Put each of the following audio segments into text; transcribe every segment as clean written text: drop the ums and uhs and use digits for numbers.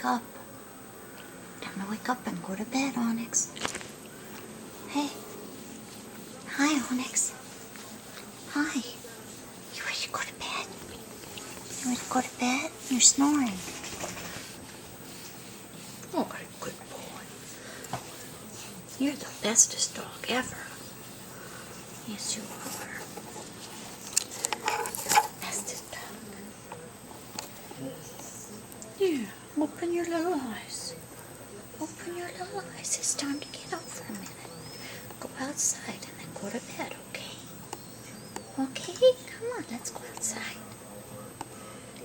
wake up. Time to wake up and go to bed, Onyx. Hey. Hi, Onyx. Hi. You ready to go to bed? You ready to go to bed? You're snoring. Oh, what a good boy. You're the bestest dog ever. Yes, you are. You're the bestest dog. Yeah, open your little eyes. Open your little eyes. It's time to get up for a minute. Go outside and then go to bed, okay? Okay? Come on, let's go outside.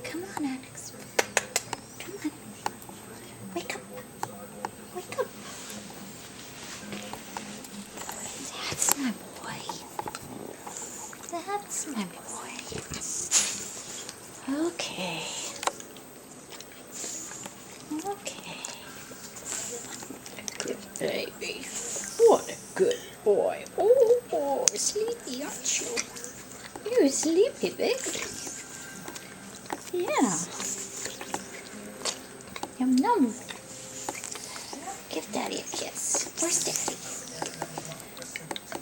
Come on, Onyx. Come on. Wake up. Wake up. That's my boy. That's my boy. Okay. Okay. Good baby. What a good boy. Oh, sleepy, aren't you? You're sleepy, baby. Yeah. Yum yum. Give Daddy a kiss. Where's Daddy?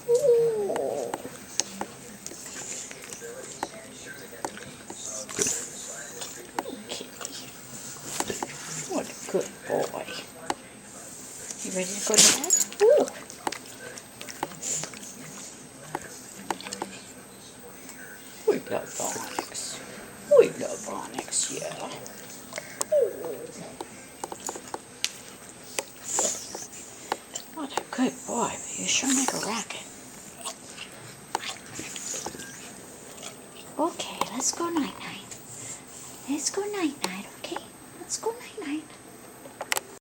Ooh. Okay. What a good boy. You ready to go to bed? Ooh. We love Onyx. We love Onyx, yeah. Ooh. What a good boy, but you sure make a racket. Okay, let's go night-night. Let's go night-night, okay? Let's go night-night.